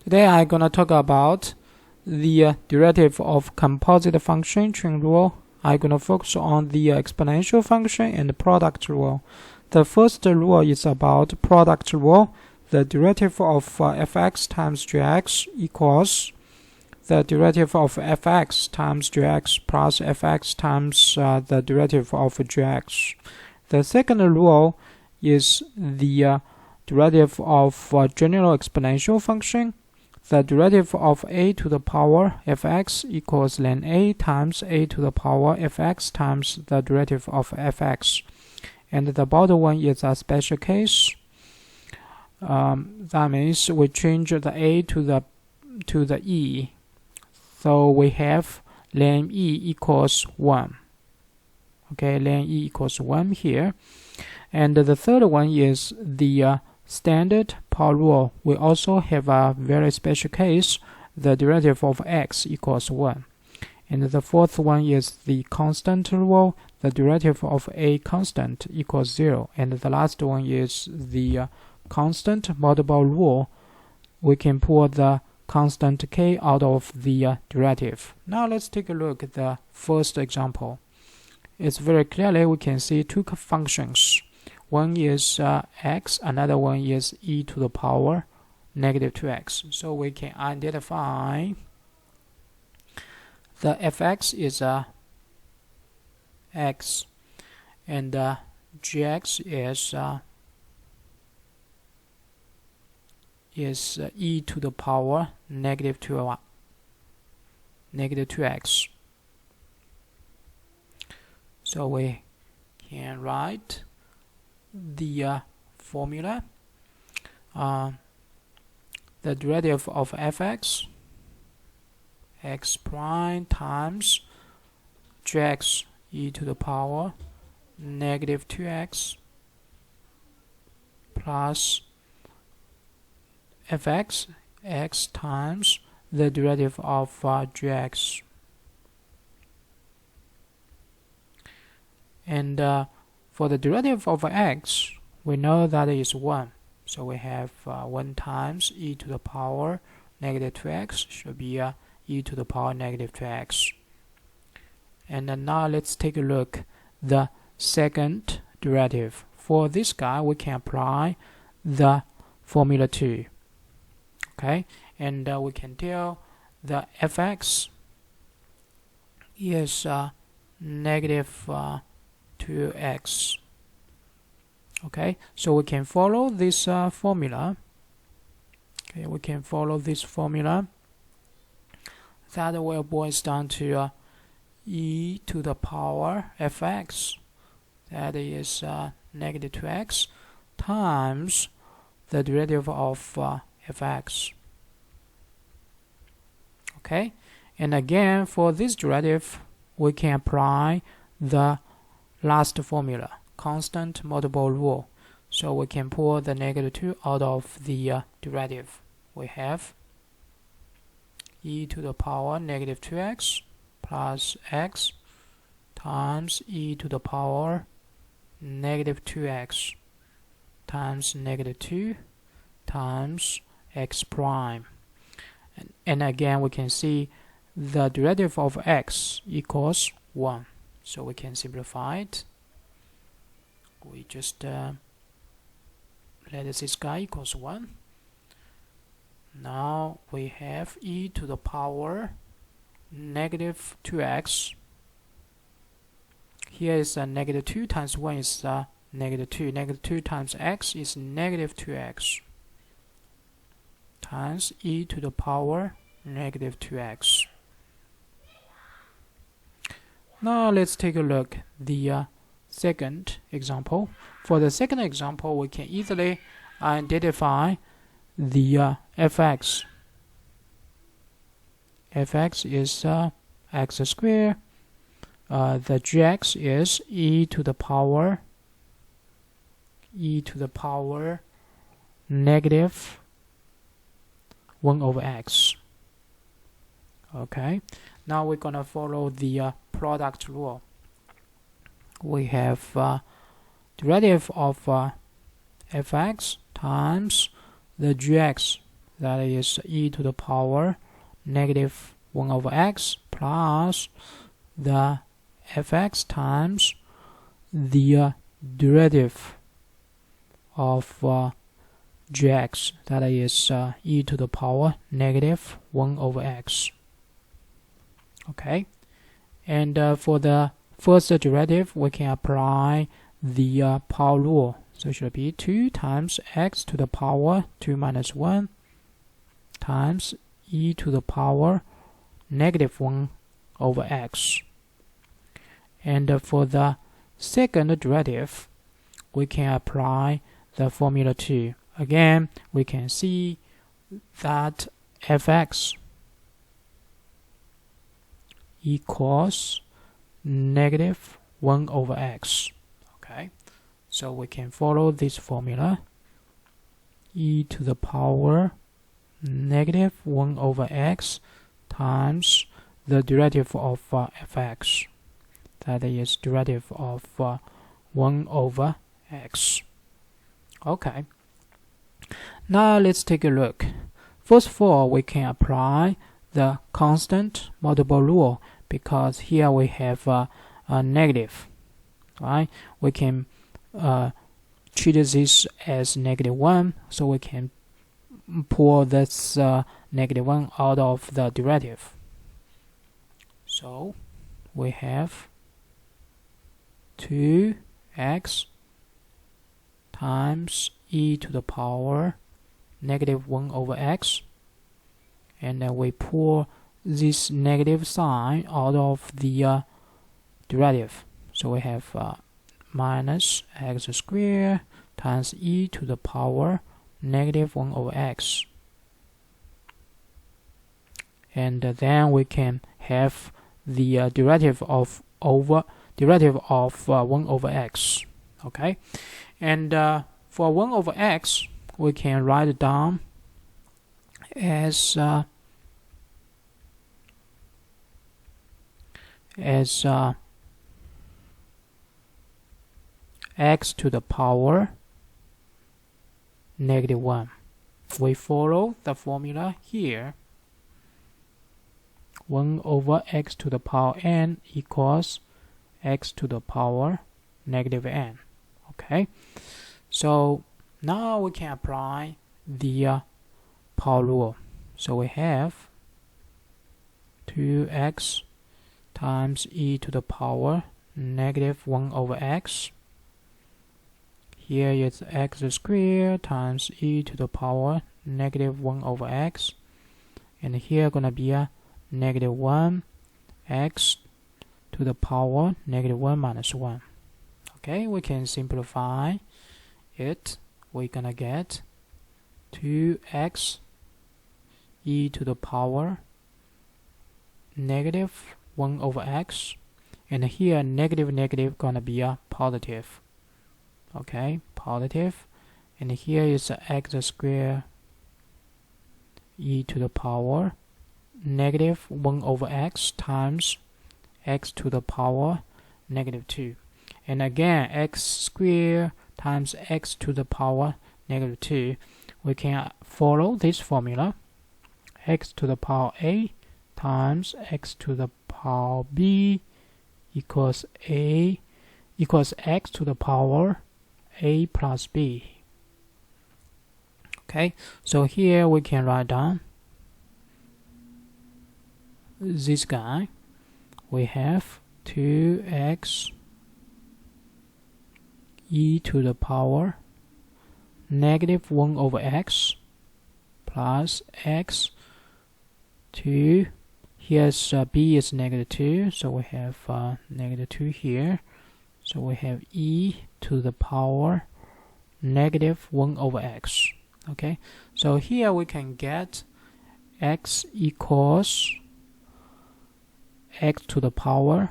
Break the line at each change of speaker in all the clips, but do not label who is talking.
Today I'm gonna talk about the derivative of composite function chain rule. I'm gonna focus on the exponential function and the product rule. The first rule is about product rule. The derivative of fx times gx equals the derivative of fx times gx plus fx times the derivative of gx. The second rule is the derivative of general exponential function. The derivative of a to the power fx equals ln a times a to the power fx times the derivative of fx. And the bottom one is a special case. That means we change the a to the e. So we have ln e equals 1. Okay, ln e equals 1 here. And the third one is the standard power rule. We also have a very special case, the derivative of x equals 1. And the fourth one is the constant rule. The derivative of a constant equals 0. And the last one is the constant multiple rule. We can pull the constant k out of the derivative. Now let's take a look at the first example. It's very clearly we can see two functions. One is x, another one is e to the power negative 2x. So we can identify the fx is x and gx is e to the power negative 2x. So we can write the formula. The derivative of fx, x prime times gx e to the power negative 2x plus fx, x times the derivative of gx. And for the derivative of x, we know that is 1. So we have 1 times e to the power negative 2x should be e to the power negative 2x. And now let's take a look the second derivative. For this guy, we can apply the formula 2. Okay, and we can tell the fx is negative 2x. Okay, so we can follow this formula. Okay, we can follow this formula. That will boils down to e to the power fx, that is negative 2x, times the derivative of fx. Okay, and again for this derivative, we can apply the last formula, constant multiple rule. So we can pull the negative 2 out of the derivative. We have e to the power negative 2x plus x times e to the power negative 2x times negative 2 times x prime. And again we can see the derivative of x equals 1. So we can simplify it. We just let this guy equals 1. Now we have e to the power negative 2x. Here is negative 2 times 1 is negative 2. Negative 2 times x is negative 2x times e to the power negative 2x. Now let's take a look at the second example. For the second example, we can easily identify the fx. Fx is x squared. The gx is e to the power negative 1 over x. Okay, now we're gonna follow the product rule. We have derivative of fx times the gx that is e to the power negative 1 over x plus the fx times the derivative of gx, that is e to the power negative 1 over x. Okay, and for the first derivative, we can apply the power rule. So it should be 2 times x to the power 2 minus 1 times e to the power negative 1 over x. And for the second derivative, we can apply the formula 2. Again, we can see that fx equals negative 1 over x. Okay, so we can follow this formula. E to the power negative 1 over x times the derivative of fx, that is derivative of 1 over x. Okay, now let's take a look. First of all, we can apply the constant multiple rule, because here we have a negative, right? We can treat this as negative 1, so we can pull this negative 1 out of the derivative. So we have 2x times e to the power negative 1 over x, and then we pull this negative sign out of the derivative. So we have minus x squared times e to the power negative 1 over x. And then we can have the derivative of 1 over x. Okay, and for 1 over x, we can write it down as x to the power negative 1. We follow the formula here. 1 over x to the power n equals x to the power negative n. Okay, so now we can apply the power rule. So we have 2x times e to the power negative 1 over x. Here is x squared times e to the power negative 1 over x. And here gonna be a negative 1 x to the power negative 1 minus 1. Okay, we can simplify it. We're gonna get 2x e to the power negative 1 over x, and here negative gonna be a positive. Okay, positive, and here is x squared e to the power negative 1 over x times x to the power negative 2. And again, x squared times x to the power negative 2. We can follow this formula. X to the power a times x to the power b equals x to the power a plus b. Okay, so here we can write down this guy. We have 2x e to the power negative 1 over x plus x to, here's b is negative 2, so we have negative 2 here. So we have e to the power negative 1 over x. Okay, so here we can get x equals x to the power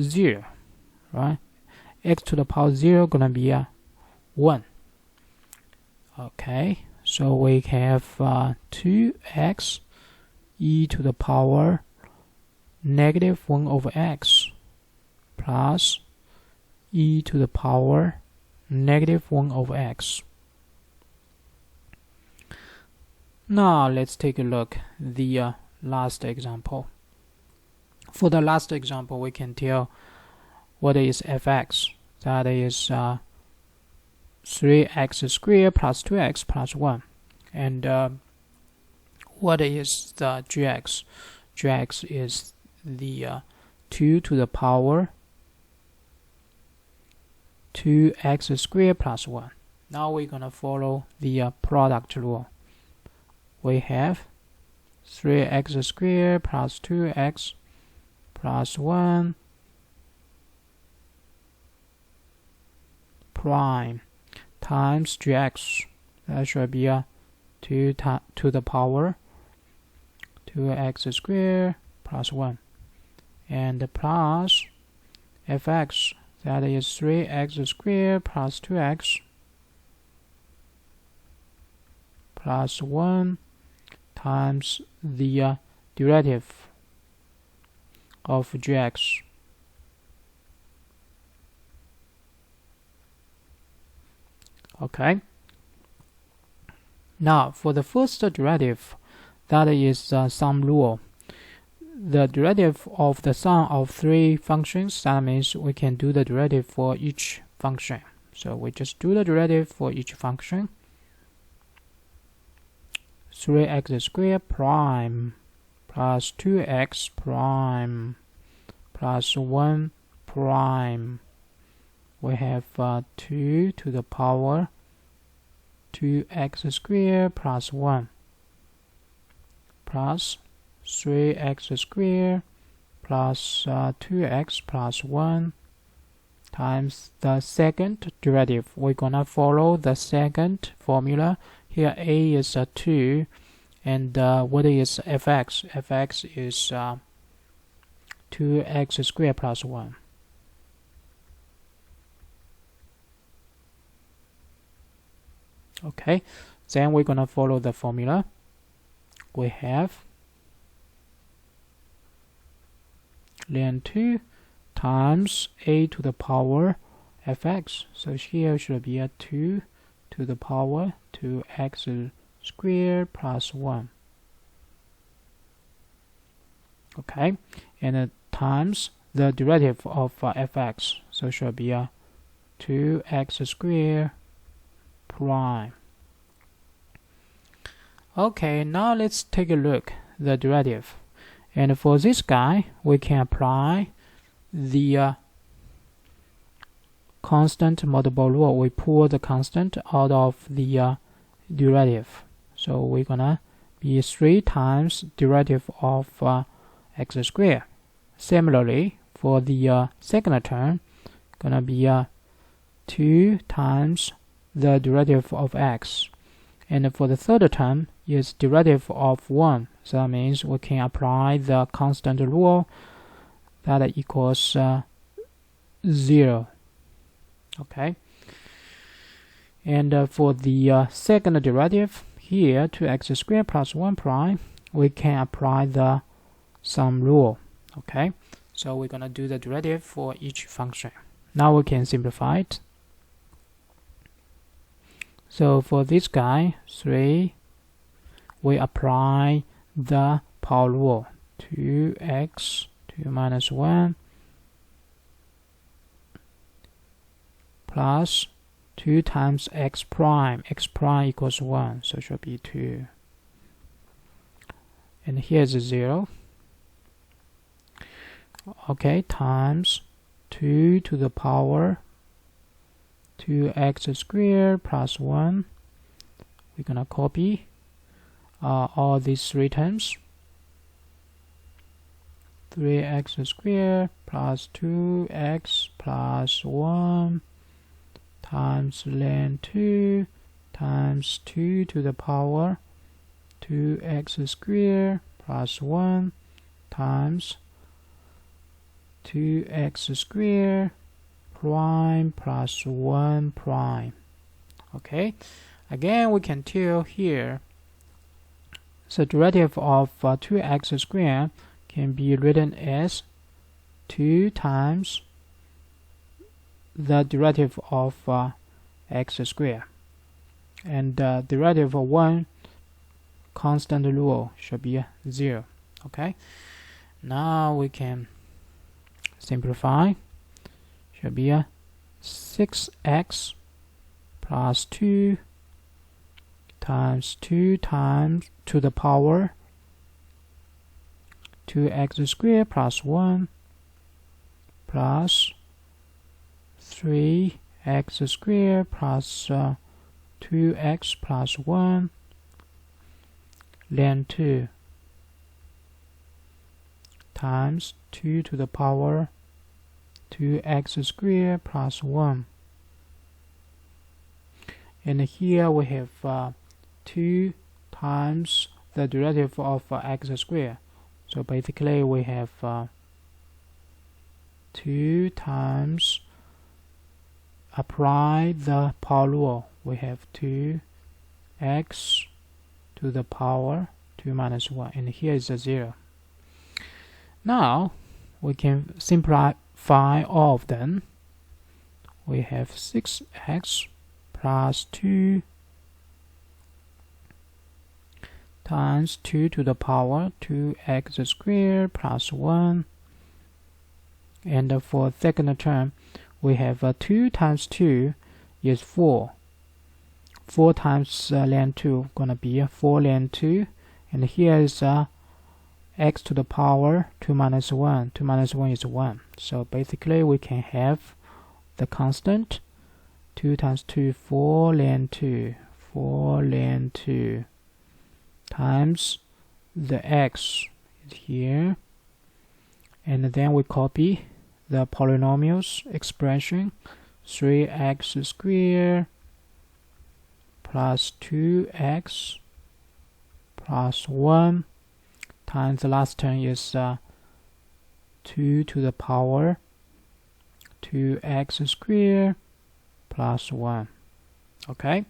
0, right? X to the power 0 gonna be a 1. Okay, so we have 2x e to the power negative 1 over x plus e to the power negative 1 over x. Now let's take a look the last example. For the last example, we can tell what is fx. That is 3x squared plus 2x plus 1. And what is the gx? Gx is the 2 to the power 2x squared plus 1. Now we're going to follow the product rule. We have 3x squared plus 2x plus 1 prime times gx. That should be 2 to the power 2x squared plus 1. And plus fx, that is 3x squared plus 2x plus 1 times the derivative of gx. Okay. Now for the first derivative, that is the sum rule. The derivative of the sum of 3 functions, that means we can do the derivative for each function. So we just do the derivative for each function. 3x squared prime plus 2x prime plus 1 prime. We have 2 to the power 2x squared plus 1 plus 3x squared plus 2x plus 1 times the second derivative. We're gonna follow the second formula. Here a is 2, and what is fx? Fx is 2x squared plus 1. Okay, then we're gonna follow the formula. We have ln 2 times a to the power fx. So here should be 2 to the power 2x squared plus 1. Okay, and times the derivative of fx. So should be 2x squared prime. Okay, now let's take a look the derivative. And for this guy, we can apply the constant multiple rule. We pull the constant out of the derivative. So we're gonna be 3 times derivative of x squared. Similarly, for the second term, gonna be 2 times the derivative of x. And for the third term is derivative of 1. So that means we can apply the constant rule that equals 0. Okay. And for the second derivative here, 2x squared plus 1 prime, we can apply the sum rule. Okay. So we're gonna do the derivative for each function. Now we can simplify it. So for this guy, 3, we apply the power rule. 2x, 2 minus 1, plus 2 times x prime. X prime equals 1, so it should be 2. And here's a 0. Okay, times 2 to the power 2x squared plus 1. We're gonna copy all these 3 terms. 3x squared plus 2x plus 1 times ln 2 times 2 to the power 2x squared plus 1 times 2x squared prime plus 1 prime. Okay, again we can tell here the derivative of 2x squared can be written as 2 times the derivative of x squared, and the derivative of 1 constant rule should be 0. Okay, now we can simplify. Should be 6x plus 2 times 2 times to the power 2x squared plus 1 plus 3x squared plus 2x plus 1 then 2 times 2 to the power 2x squared plus 1. And here we have 2 times the derivative of x squared. So basically we have 2 times, apply the power rule, we have 2x to the power 2 minus 1, and here is a 0. Now we can simplify all of them. We have 6x plus 2 times 2 to the power 2x squared plus 1. And for second term, we have 2 times 2 is 4. 4 times ln 2 gonna be 4 ln 2. And here is x to the power 2 minus 1. 2 minus 1 is 1. So basically we can have the constant 2 times 2, 4 ln 2. 4 ln 2 times the x is here. And then we copy the polynomials expression 3x squared plus 2x plus 1 times the last term is 2 to the power 2x squared plus 1. Okay.